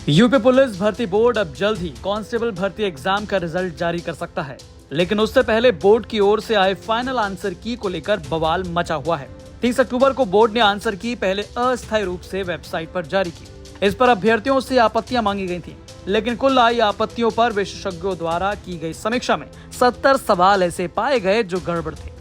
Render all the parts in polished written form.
UP police भर्ती board अब जल्द ही कांस्टेबल भर्ती एग्जाम का रिजल्ट जारी कर सकता है, लेकिन उससे पहले बोर्ड की ओर से आए फाइनल आंसर की को लेकर बवाल मचा हुआ है। 30 अक्टूबर को बोर्ड ने आंसर की पहले अस्थायी रूप से वेबसाइट पर जारी की। इस पर अभ्यर्थियों से आपत्तियां मांगी गई थी, लेकिन कुल आई आपत्तियों पर विशेषज्ञों द्वारा की गई समीक्षा में 70 सवाल ऐसे पाए गए जो गड़बड़ थे।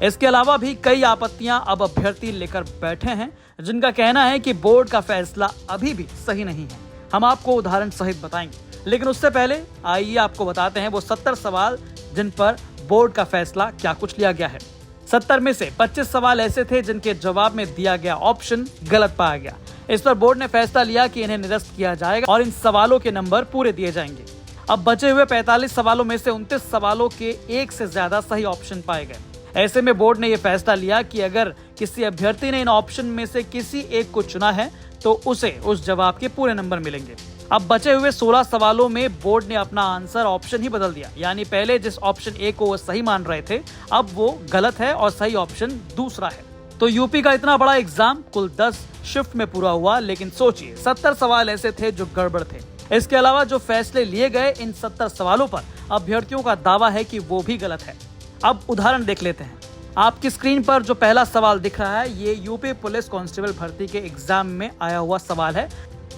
इसके अलावा भी कई आपत्तियां अब अभ्यर्थी लेकर बैठे हैं, जिनका कहना है कि बोर्ड का फैसला अभी भी सही नहीं है। हम आपको उदाहरण सहित बताएंगे, लेकिन उससे पहले आइए आपको बताते हैं वो 70 सवाल जिन पर बोर्ड का फैसला क्या कुछ लिया गया है। 70 में से 25 सवाल ऐसे थे जिनके जवाब में दिया गया ऑप्शन गलत पाया गया। इस पर बोर्ड ने फैसला लिया कि इन्हें निरस्त किया जाएगा और इन सवालों के नंबर पूरे दिए जाएंगे। अब बचे हुए 45 सवालों में से 29 सवालों के एक से ज्यादा सही ऑप्शन पाए गए। ऐसे में बोर्ड ने यह फैसला लिया कि अगर किसी अभ्यर्थी ने इन ऑप्शन में से किसी एक को चुना है तो उसे उस जवाब के पूरे नंबर मिलेंगे। अब बचे हुए 16 सवालों में बोर्ड ने अपना आंसर ऑप्शन ही बदल दिया, यानी पहले जिस ऑप्शन ए को वो सही मान रहे थे अब वो गलत है और सही ऑप्शन दूसरा है। तो यूपी का इतना बड़ा एग्जाम कुल 10 शिफ्ट में पूरा हुआ, लेकिन सोचिए 70 सवाल ऐसे थे जो गड़बड़ थे। इसके अलावा जो फैसले लिए गए इन 70 सवालों पर अभ्यर्थियों का दावा है कि वो भी गलत है। अब उदाहरण देख लेते हैं। आपकी स्क्रीन पर जो पहला सवाल दिख रहा है ये यूपी पुलिस कांस्टेबल भर्ती के एग्जाम में आया हुआ सवाल है,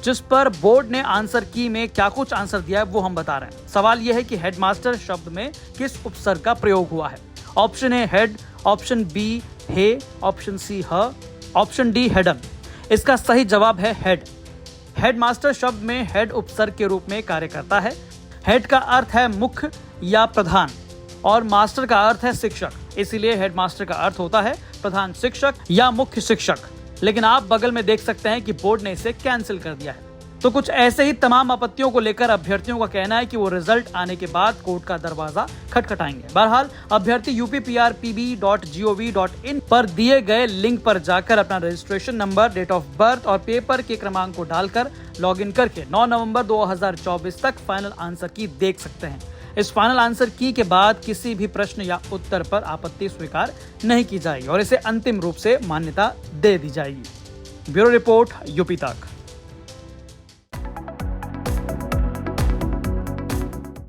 जिस पर बोर्ड ने आंसर की में क्या कुछ आंसर दिया है वो हम बता रहे हैं। सवाल यह है कि हेडमास्टर शब्द में किस उपसर्ग का प्रयोग हुआ है। ऑप्शन ए हेड, ऑप्शन बी हे, ऑप्शन सी ह, ऑप्शन डी हेडन। इसका सही जवाब है हेड। हेडमास्टर शब्द में हेड उपसर्ग के रूप में कार्य करता है। हेड का अर्थ है मुख्य या प्रधान और मास्टर का अर्थ है शिक्षक, इसीलिए हेडमास्टर का अर्थ होता है प्रधान शिक्षक या मुख्य शिक्षक। लेकिन आप बगल में देख सकते हैं कि बोर्ड ने इसे कैंसिल कर दिया है। तो कुछ ऐसे ही तमाम आपत्तियों को लेकर अभ्यर्थियों का कहना है कि वो रिजल्ट आने के बाद कोर्ट का दरवाजा खटखटाएंगे। बहरहाल अभ्यर्थी UPPRPB.gov.in पर दिए गए लिंक पर जाकर अपना registration number, date of birth और पेपर के क्रमांक को डालकर लॉगिन करके 9 नवंबर 2024 तक फाइनल आंसर की देख सकते हैं। इस फाइनल आंसर की के बाद किसी भी प्रश्न या उत्तर पर आपत्ति स्वीकार नहीं की जाएगी और इसे अंतिम रूप से मान्यता दे दी जाएगी। ब्यूरो रिपोर्ट, यूपी तक।